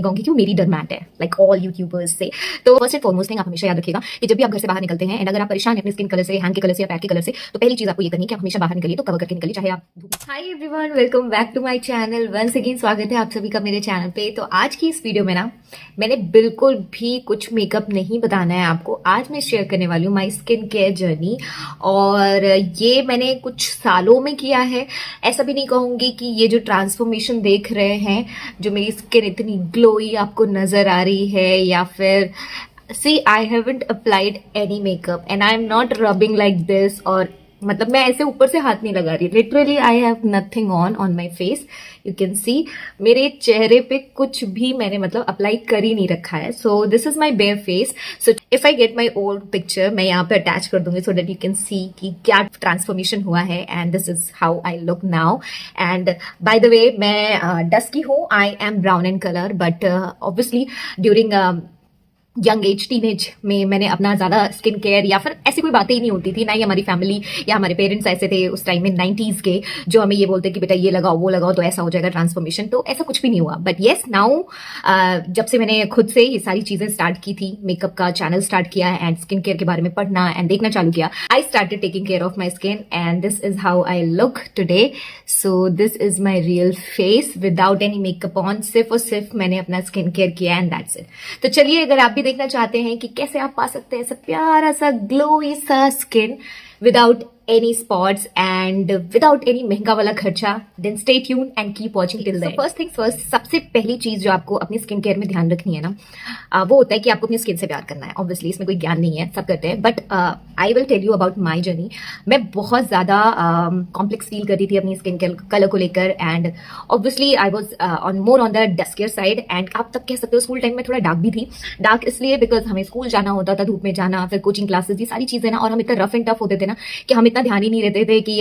कहूंगी कि वो मेरी डरमैट है लाइक ऑल यूट्यूबर्स से। तो फर्स्ट एंड फॉरमोस्ट थिंग आप हमेशा याद रखिएगा कि जब भी आप घर से बाहर निकलते हैं एंड अगर आप परेशान हैं अपने स्किन कलर से, हैंड के कलर से या पैर के कलर से, तो पहली चीज आपको ये करनी है कि आप हमेशा बाहर निकलिए तो कवर करके निकलिए, चाहे आप। Hi everyone, welcome back to my channel. Once again स्वागत है आप सभी का मेरे चैनल पे। तो आज की इस वीडियो में ना मैंने बिल्कुल भी कुछ मेकअप नहीं बताना है आपको। आज मैं शेयर करने वाली हूँ माई स्किन केयर जर्नी, और ये मैंने कुछ सालों में किया है। ऐसा भी नहीं कहूंगी कि ये जो ट्रांसफॉर्मेशन देख रहे हैं, जो मेरी स्किन इतनी ग्लोई आपको नजर आ रही है, या फिर see I haven't applied any makeup and I am not rubbing like this, और मतलब मैं ऐसे ऊपर से हाथ नहीं लगा रही। Literally I have nothing on my face. You can see मेरे चेहरे पे कुछ भी मैंने मतलब अप्लाई कर ही नहीं रखा है। So this is my bear face. So if I get my old picture मैं यहाँ पे अटैच कर दूंगी so that you can see कि क्या ट्रांसफॉर्मेशन हुआ है, and this is how I look now. And bye the वे मैं डस्की हूँ, I am brown in colour, but obviously during young age, teenage में मैंने अपना ज्यादा स्किन केयर या फिर ऐसी कोई बातें ही नहीं होती थी। ना ही हमारी फैमिली या हमारे पेरेंट्स ऐसे थे उस टाइम में 90s के, जो हमें ये बोलते कि बेटा ये लगाओ वो लगाओ तो ऐसा हो जाएगा ट्रांसफॉर्मेशन। तो ऐसा कुछ भी नहीं हुआ। बट येस नाउ जब से मैंने खुद से ये सारी चीजें स्टार्ट की थी, मेकअप का चैनल स्टार्ट किया एंड स्किन केयर के बारे में पढ़ना एंड देखना चालू किया, I started taking care of my skin and this is how I look today. So this is my real face without any makeup on. सिर्फ और सिर्फ मैंने अपना स्किन केयर किया एंड दैट्स इट। तो चलिए, अगर आप भी देखना चाहते हैं कि कैसे आप पा सकते हैं ऐसा प्यारा सा ग्लोई सा skin without any spots and without any महंगा वाला खर्चा, then stay tuned and keep watching till then. So first things first, सबसे पहली चीज जो आपको अपनी स्किन केयर में ध्यान रखनी है ना, वो होता है कि आपको अपनी स्किन से प्यार करना है। ऑब्वियसली इसमें कोई ज्ञान नहीं है, सब करते हैं, but I will tell you about my journey. मैं बहुत ज्यादा कॉम्प्लेक्स फील कर रही थी अपनी स्किन कलर को लेकर, and obviously I was on more on the duskier side, and आप तक कह सकते हो स्कूल टाइम में थोड़ा डार्क भी थी। डार्क इसलिए बिकॉज हमें स्कूल जाना होता था, धूप में जाना, फिर कोचिंग क्लासेस, ये सारी चीजें ना, और हम इतना रफ एंड टफ होते थे ना कि हम ध्यान ही नहीं रहते थे कि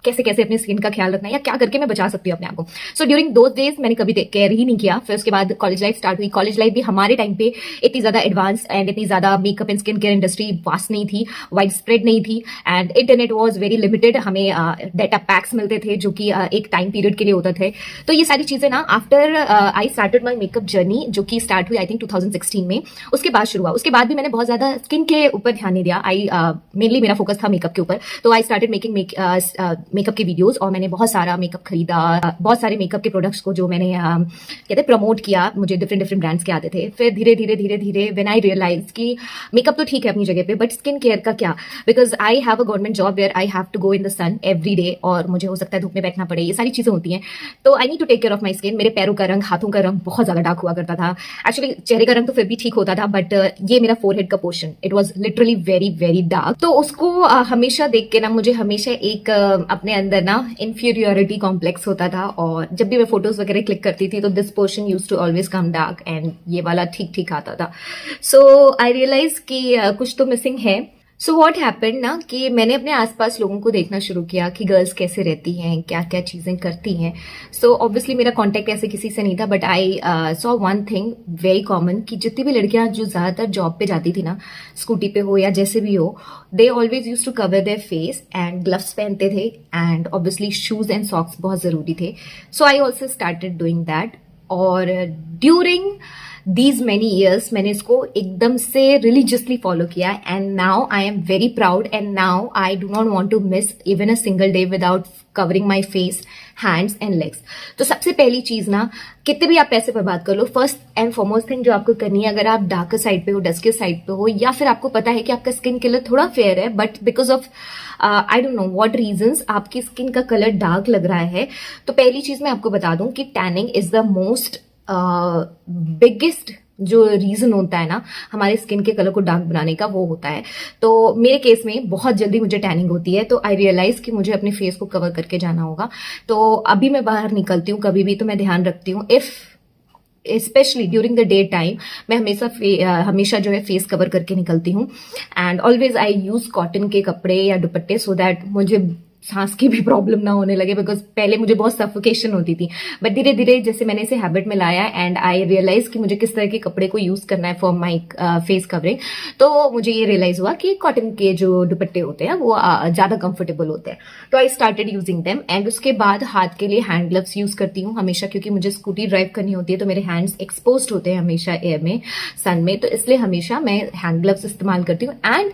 कैसे कैसे अपनी स्किन का ख्याल रखना है या क्या करके मैं बचा सकती हूँ अपने आप को। सो ड्यूरिंग दोज डेज मैंने कभी केयर ही नहीं किया। फिर उसके बाद कॉलेज लाइफ स्टार्ट हुई। कॉलेज लाइफ भी हमारे टाइम पे इतनी ज्यादा एडवांस एंड इतनी ज्यादा makeup and skin care industry vast नहीं थी, वाइड स्प्रेड नहीं थी, and internet was very limited. हमें डेटा पैक्स मिलते थे जो कि एक टाइम पीरियड के लिए होते थे। तो ये सारी चीजें ना after I started my makeup journey, जो कि स्टार्ट हुई आई थिंक 2016 में, उसके बाद शुरू हुआ। उसके बाद भी मैंने बहुत ज्यादा स्किन के ऊपर ध्यान नहीं दिया। आई मेनली मेरा फोकस था मेकअप के ऊपर। तो आई स्टार्टेड मेकिंग मेकअप के वीडियोस, और मैंने बहुत सारा मेकअप खरीदा, बहुत सारे मेकअप के प्रोडक्ट्स को जो मैंने कहते प्रमोट किया। मुझे डिफरेंट ब्रांड्स के आते थे। फिर धीरे धीरे व्हेन आई रियलाइज कि मेकअप तो ठीक है अपनी जगह पे, बट स्किन केयर का क्या, because I have a government job where I have to go in the sun every day, और मुझे हो सकता है धूप में बैठना पड़े, ये सारी चीजें होती हैं। तो I need to take care of my skin. मेरे पैरों का रंग, हाथों का रंग बहुत ज्यादा डार्क हुआ करता था। एक्चुअली चेहरे का रंग तो फिर भी ठीक होता था, बट ये मेरा फोरहेड का portion, it was literally very dark. तो उसको हमेशा देख के ना मुझे हमेशा एक अपने अंदर ना इंफीरियोरिटी कॉम्प्लेक्स होता था, और जब भी मैं फोटोज वगैरह क्लिक करती थी तो this portion used to always come dark, and ये वाला ठीक आता था। सो आई रियलाइज कि कुछ तो मिसिंग है। सो वॉट हैपेंड ना कि मैंने अपने आसपास लोगों को देखना शुरू किया कि गर्ल्स कैसे रहती हैं, क्या क्या चीजें करती हैं। सो ऑब्वियसली मेरा कॉन्टेक्ट ऐसे किसी से नहीं था, but I saw one thing very common कि जितनी भी लड़कियां जो ज्यादातर जॉब पे जाती थी ना, स्कूटी पे हो या जैसे भी हो, they always use to cover their face and gloves पहनते थे, and obviously shoes and socks बहुत जरूरी थे। So I also started doing that, और ड्यूरिंग these many years मैंने इसको एकदम से रिलीजियसली फॉलो किया, and now I am very proud, and now I do not want to miss even a single day without covering my face, hands and legs. तो सबसे पहली चीज ना, कितने भी आप पैसे बर्बाद कर लो, फर्स्ट एंड फॉरमोस्ट थिंग जो आपको करनी है, अगर आप डार्कर साइड पे हो, डस्कियर साइड पे हो, या फिर आपको पता है कि आपका स्किन कलर थोड़ा फेयर है, but because of I don't know what reasons आपकी स्किन का कलर डार्क लग रहा है, तो पहली चीज मैं आपको बता दूं कि tanning is the most biggest जो रीजन होता है ना हमारे स्किन के कलर को डार्क बनाने का, वो होता है। तो मेरे केस में बहुत जल्दी मुझे टैनिंग होती है, तो आई रियलाइज कि मुझे अपने फेस को कवर करके जाना होगा। तो अभी मैं बाहर निकलती हूँ कभी भी, तो मैं ध्यान रखती हूँ, if specially during the day time मैं हमेशा जो है फेस कवर करके निकलती हूँ, and always I use cotton के कपड़े या दुपट्टे, सो दैट मुझे सांस की भी प्रॉब्लम ना होने लगे, बिकॉज पहले मुझे बहुत सफोकेशन होती थी। बट धीरे धीरे जैसे मैंने इसे हैबिट में लाया एंड आई रियलाइज कि मुझे किस तरह के कपड़े को यूज करना है फॉर माई फेस कवरिंग, तो मुझे ये रियलाइज हुआ कि कॉटन के जो दुपट्टे होते हैं वो ज्यादा कंफर्टेबल होते हैं। तो I started using them and उसके बाद हाथ के लिए हैंड ग्लव्स यूज करती हूँ हमेशा, क्योंकि मुझे स्कूटी ड्राइव करनी होती है तो मेरे हैंड्स एक्सपोज होते हैं हमेशा एयर में, सन में, तो इसलिए हमेशा मैं हैंड ग्लव्स इस्तेमाल करती हूँ। एंड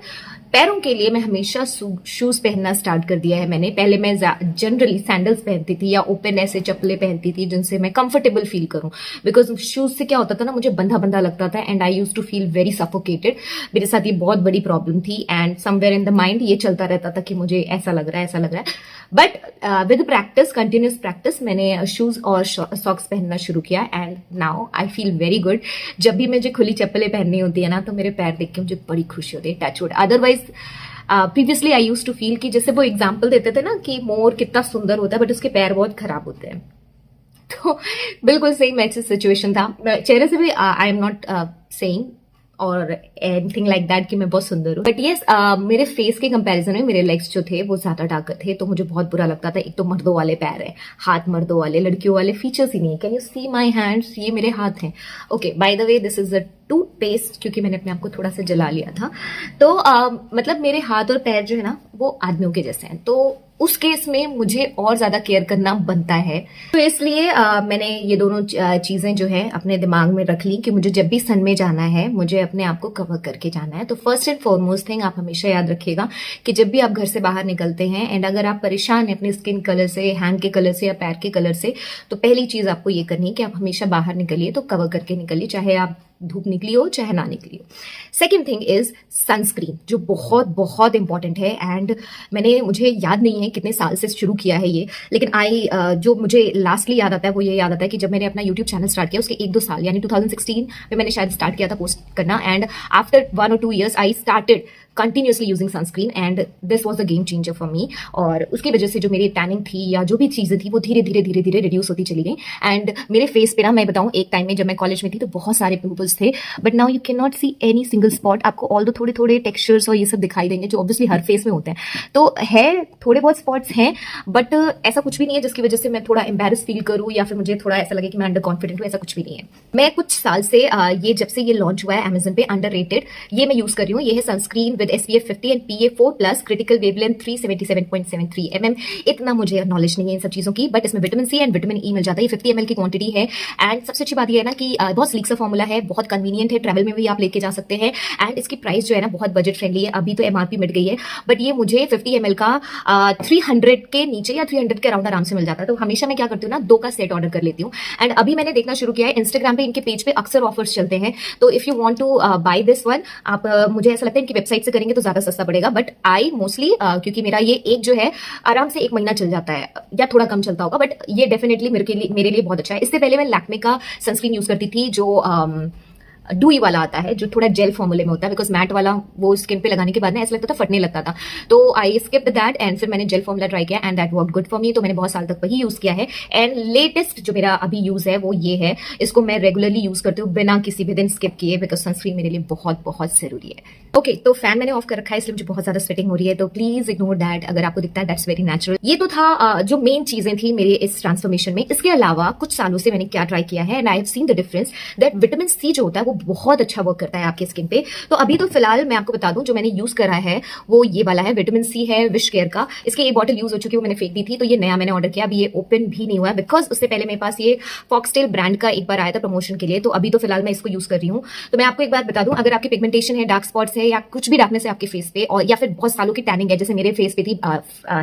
पैरों के लिए मैं हमेशा शूज पहनना स्टार्ट कर दिया है मैंने। पहले मैं जनरली सैंडल्स पहनती थी या ओपन ऐसे चप्पलें पहनती थी जिनसे मैं कंफर्टेबल फील करूं, बिकॉज शूज से क्या होता था ना, मुझे बंधा बंधा लगता था and I use to feel very suffocated. मेरे साथ ये बहुत बड़ी प्रॉब्लम थी and somewhere in the mind ये चलता रहता था कि मुझे ऐसा लग रहा है, ऐसा लग रहा है। But with practice, continuous practice, मैंने शूज और सॉक्स पहनना शुरू किया and now I feel very good. जब भी मुझे खुली चप्पलें पहननी होती है ना, तो मेरे पैर देख के मुझे बड़ी खुशी होती है, touch wood. Otherwise previously I use to feel कि जैसे वो एग्जाम्पल देते थे ना कि मोर कितना सुंदर होता है बट उसके पैर बहुत खराब होते हैं, तो बिल्कुल सेम ऐसी सिचुएशन था। चेहरे से भी आई एम नॉट सेइंग और एनीथिंग लाइक दैट कि मैं बहुत सुंदर हूँ, बट येस मेरे फेस के कंपैरिजन में मेरे लेग्स जो थे वो ज्यादा डार्कर थे, तो मुझे बहुत बुरा लगता था। एक तो मर्दों वाले पैर है, हाथ मर्दों वाले, लड़कियों वाले फीचर्स ही नहीं है। Can you see my hands? ये मेरे हाथ हैं। Okay, by the way this is a toothpaste, क्योंकि मैंने अपने आप को थोड़ा सा जला लिया था। तो मतलब मेरे हाथ और पैर जो है ना वो आदमियों के जैसे हैं, तो उस केस में मुझे और ज्यादा केयर करना बनता है। तो इसलिए मैंने ये दोनों चीजें जो है अपने दिमाग में रख ली कि मुझे जब भी सन में जाना है मुझे अपने आप को कवर करके जाना है। तो फर्स्ट एंड फॉरमोस्ट थिंग आप हमेशा याद रखिएगा कि जब भी आप घर से बाहर निकलते हैं एंड अगर आप परेशान हैं अपने स्किन कलर से, हैंड के कलर से या पैर के कलर से, तो पहली चीज आपको ये करनी है कि आप हमेशा बाहर निकलिए तो कवर करके निकलिए, चाहे आप धूप निकली हो चाहे ना निकली हो। सेकेंड थिंग इज सनस्क्रीन, जो बहुत बहुत इंपॉर्टेंट है एंड मुझे याद नहीं है कितने साल से शुरू किया है ये, लेकिन जो मुझे लास्टली याद आता है वो ये याद आता है कि जब मैंने अपना यूट्यूब चैनल स्टार्ट किया उसके 1-2 साल यानी 2016 में मैंने शायद स्टार्ट किया था पोस्ट करना, and after 1 or 2 years I started continuously using sunscreen and this was a game changer for me. और उसकी वजह से जो मेरी टैनिंग थी या जो भी चीजें थी वो धीरे धीरे रिड्यूस होती चली गई। एंड मेरे फेस पे ना, मैं बताऊं, एक टाइम में जब मैं कॉलेज में थी तो बहुत सारे पिंपल्स थे, but now you can not see any single spot. आपको ऑल दो थोड़े थोड़े टेक्सचर्स और ये सब दिखाई देंगे जो ऑब्वियसली हर फेस में होते हैं, तो है थोड़े बहुत स्पॉट्स हैं, बट ऐसा कुछ भी नहीं है जिसकी वजह से मैं थोड़ा एम्बेरस फील करूं या फिर मुझे थोड़ा ऐसा लगे कि मैं अंडर कॉन्फिडेंट हूं, ऐसा कुछ भी नहीं है। मैं कुछ साल से ये जब से ये लॉन्च हुआ है अमेजन पे, अंडररेटेड, ये मैं यूज कर रही हूँ। ये है sunscreen with SPF 50 and PA4+ critical wavelength 377.73 mm। इतना मुझे नॉलेज नहीं है इन सब चीजों की, बट इसमें vitamin C and vitamin E मिल जाता है। 50 ml की क्वांटिटी है एंड सबसे अच्छी बात ये है ना कि बहुत स्लीक सा फॉर्मूला है, बहुत कन्वीनियंट है, ट्रैवल में भी आप लेके जा सकते हैं एंड इसकी प्राइस जो है ना बहुत बजट फ्रेंडली है। अभी तो MRP मिट गई है, बट ये मुझे 50 ml का 300 के नीचे या 300 के अराउंड आराम से मिल जाता है। तो हमेशा मैं क्या करती हूँ ना, 2 का सेट ऑर्डर कर लेती हूँ। एंड अभी मैंने देखना शुरू किया है इंस्टाग्राम पे, इनके पेज पे अक्सर ऑफर्स चलते हैं, तो if you want to buy this one, आप मुझे ऐसा लगता है इनकी वेबसाइट से करेंगे तो ज्यादा सस्ता पड़ेगा, बट आई मोस्टली क्योंकि मेरा ये एक जो है आराम से 1 महीना चल जाता है या थोड़ा कम चलता होगा, बट ये डेफिनेटली मेरे लिए बहुत अच्छा है। इससे पहले मैं लैक्मे का सनस्क्रीन यूज करती थी जो डूई वाला आता है, जो थोड़ा जेल फॉर्मूले में होता है, बिकॉज मैट वाला वो स्किन पे लगाने के बाद ना ऐसा लगता था फटने लगता था, तो आई स्किप्ड दैट एंड फिर मैंने जेल फॉर्मूला ट्राई किया and that work good for me. तो मैंने बहुत साल तक वही यूज किया है एंड लेटेस्ट जो मेरा अभी यूज है वो ये है। इसको मैं रेगुलरली यूज करती हूँ बिना किसी भी दिन स्किप किए, बिकॉज सनस्क्रीन मेरे लिए बहुत बहुत जरूरी है। ओके, तो फैन मैंने ऑफ कर रखा है इसलिए मुझे बहुत ज्यादा स्वेटिंग हो रही है, तो प्लीज इग्नोर दैट। अगर आपको दिखता है दैट्स वेरी नेचुरल। ये तो था जो मेन चीजें थी मेरे इस ट्रांसफॉर्मेशन में। इसके अलावा कुछ सालों से मैंने क्या ट्राई किया है and I have seen the difference that vitamin C जो होता है वो बहुत अच्छा वर्क करता है आपके स्किन पे। तो अभी तो फिलहाल मैं आपको बता दूं जो मैंने यूज करा है वो ये वाला है, विटामिन C है विश केयर का। इसकी एक बॉटल यूज हो चुकी है, वो मैंने फेंक दी थी, तो ये नया मैंने ऑर्डर किया। अभी ये ओपन भी नहीं हुआ है बिकॉज उससे पहले मेरे पास ये फॉक्सटेल ब्रांड का एक बार आया था प्रमोशन के लिए, तो अभी तो फिलहाल मैं इसको यूज कर रही हूँ। तो मैं आपको एक बात बता दूं, अगर आपकी पिगमेंटेशन है, डार्क स्पॉट्स है या कुछ भी डार्कनेस है आपके फेस पे, और या फिर बहुत सालों की टैनिंग है जैसे मेरे फेस पे थी,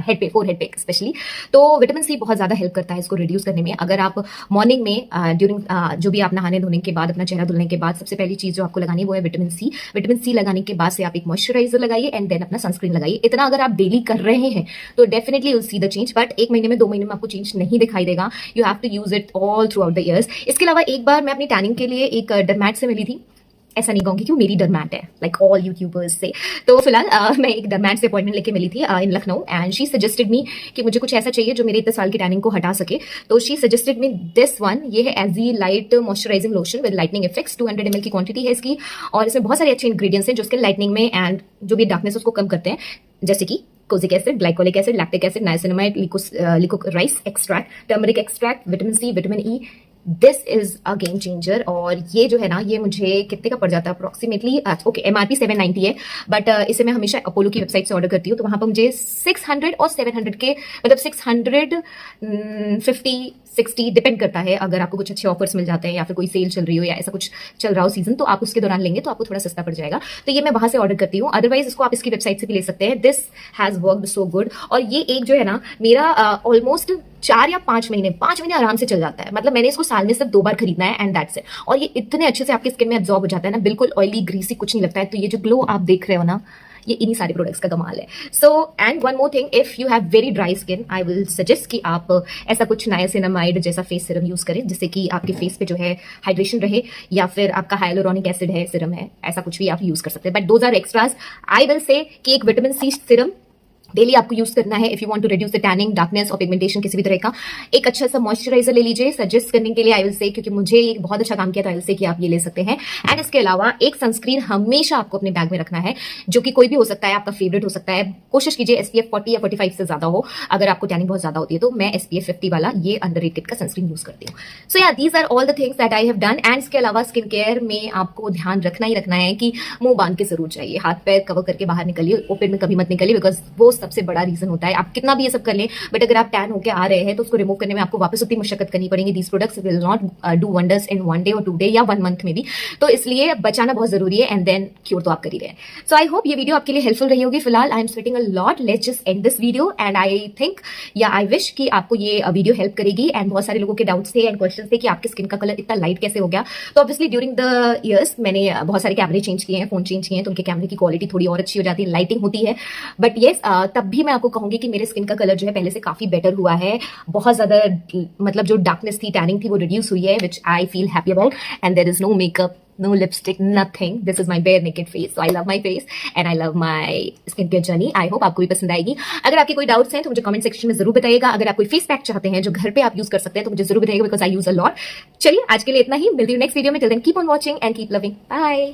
हेड पे, फोरहेड पे स्पेशली, तो विटामिन C बहुत ज्यादा हेल्प करता है इसको रिड्यूस करने में। अगर आप मॉर्निंग में ड्यूरिंग जो भी आप नहाने धोने के बाद, अपना चेहरा धुलने के बाद सबसे पहली चीज जो आपको लगानी है वो है विटामिन C। विटामिन C लगाने के बाद से आप एक मॉइस्चराइजर लगाइए एंड देन अपना सनस्क्रीन लगाइए। इतना अगर आप डेली कर रहे हैं तो definitely will see the change, but 1 महीने में 2 महीने में आपको चेंज नहीं दिखाई देगा। You have to use it all throughout the years. इसके अलावा एक बार मैं अपनी टैनिंग के लिए एक डर्मैट से मिली थी। ऐसा नहीं कहूंगी कि मेरी डर्मैट है लाइक ऑल यूट्यूबर्स से, तो फिलहाल मैं एक डर्मैट से अपॉइंटमेंट लेके मिली थी in Lucknow and she suggested me कि मुझे कुछ ऐसा चाहिए जो मेरे इतने साल की टैनिंग को हटा सके। तो she suggested me this one. ये है AG light moisturising lotion with lightening effects. 200 ml की क्वांटिटी है इसकी और इसमें बहुत सारे अच्छे इंग्रेडिएंट्स हैं जो स्किन लाइटनिंग में एंड जो भी डार्कनेस उसको कम करते हैं, जैसे कि kojic acid, glycolic acid, lactic acid, niacinamide, liquorice extract, turmeric extract, vitamin C, vitamin E. This is a game changer. और ये जो है ना, ये मुझे कितने का पड़ जाता है अप्रोक्सीमेटली, ओके MRP 790 है, बट इसे मैं हमेशा अपोलो की वेबसाइट से ऑर्डर करती हूँ, तो वहां पर मुझे 600 और 700 के, मतलब 650 60 डिपेंड करता है। अगर आपको कुछ अच्छे ऑफर्स मिल जाते हैं या फिर कोई सेल चल रही हो या ऐसा कुछ चल रहा हो सीजन, तो आप उसके दौरान लेंगे तो आपको थोड़ा सस्ता पड़ जाएगा। तो ये मैं वहां से ऑर्डर करती हूँ, अदरवाइज इसको आप इसकी वेबसाइट से भी ले सकते हैं। This has worked so good. और ये एक जो है ना, मेरा ऑलमोस्ट 4 या 5 महीने, 5 महीने आराम से चल जाता है। मतलब मैंने इसको साल में सिर्फ 2 बार खरीदना है एंड दैट्स इट। और ये इतने अच्छे से आपकी स्किन में एब्जॉर्ब हो जाता है ना, बिल्कुल ऑयली ग्रीसी कुछ नहीं लगता है। तो ये जो ग्लो आप देख रहे हो ना, ये इन्हीं सारे प्रोडक्ट्स का कमाल है। So and one more thing, if you have very dry skin, I will suggest कि आप ऐसा कुछ नाइसिनामाइड जैसा फेस सीरम यूज करें, जिससे कि आपके फेस पे जो है हाइड्रेशन रहे, या फिर आपका हाइलोरोनिक एसिड है सीरम है, ऐसा कुछ भी आप यूज कर सकते हैं। But those are extras. I will say कि एक विटामिन सी सीरम डेली आपको यूज करना है if you want to reduce the tanning, darkness और पिगमेंटेशन किसी भी तरह का। एक अच्छा सा मॉइस्चराइजर ले लीजिए सजेस्ट करने के लिए, आई विल से, क्योंकि मुझे ये बहुत अच्छा काम किया, तो आई विल से कि आप ये ले सकते हैं। एंड इसके अलावा एक सनस्क्रीन हमेशा आपको अपने बैग में रखना है, जो कि कोई भी हो सकता है, आपका फेवरेट हो सकता है। कोशिश कीजिए SPF 40 या 45 से ज्यादा हो। अगर आपको टैनिंग बहुत ज्यादा होती है तो मैं SPF 50 वाला ये अंडररेटेड का सनस्क्रीन यूज करती हूँ। So yeah these are all the things that I have done. And इसके अलावा स्किन केयर में आपको ध्यान रखना ही रखना है कि मुंह बांध के जरूर चाहिए, हाथ पैर कवर करके बाहर निकलिए, ओपन में कभी मत निकलिए, बिकॉज वो सबसे बड़ा रीजन होता है। आप कितना भी ये सब कर लें, बट अगर आप टैन होकर आ रहे हैं तो उसको रिमूव करने में आपको वापस उतनी मुशक्कत करनी पड़ेगी। These products will not do wonders in 1 day और 2 डे या 1 मंथ में भी। तो इसलिए बचाना बहुत जरूरी है, एंड देन क्योर तो आप कर ही रहे हैं। सो आई होप ये वीडियो आपके लिए हेल्पफुल रही होगी। फिलहाल I am sweating a lot, let's just and this video. And I think या आई विश कि आपको ये वीडियो हेल्प करेगी। एंड बहुत सारे लोगों के डाउट्स थे एंड क्वेश्चन थे कि आपकी स्किन का कलर इतना लाइट कैसे हो गया। तो ऑब्वियसली ड्यूरिंग द ईयर्स मैंने बहुत सारे कैमरे चेंज किए हैं, फोन चेंज किए हैं, तो उनके कैमरे की क्वालिटी थोड़ी और अच्छी हो जाती है, लाइटिंग होती है। बट येस, तब भी मैं आपको कहूंगी कि मेरे स्किन का कलर जो है पहले से काफी बेटर हुआ है। बहुत ज्यादा, मतलब जो डार्कनेस थी, टैनिंग थी, वो रिड्यूस हुई है, which I feel happy about. And there is no makeup, no lipstick, nothing. This is my bare naked face. So I love my face and I love my skincare journey. I hope आपको भी पसंद आएगी। अगर आपके कोई doubts हैं तो मुझे कमेंट सेक्शन में जरूर बताइएगा। अगर आप कोई फेस पैक चाहते हैं जो घर पे आप यूज कर सकते हैं तो मुझे जरूर बताइएगा, because I use a lot. चलिए आज के लिए इतना ही, मिलती हूँ नेक्स्ट वीडियो में। Till then keep on watching and keep loving. Bye.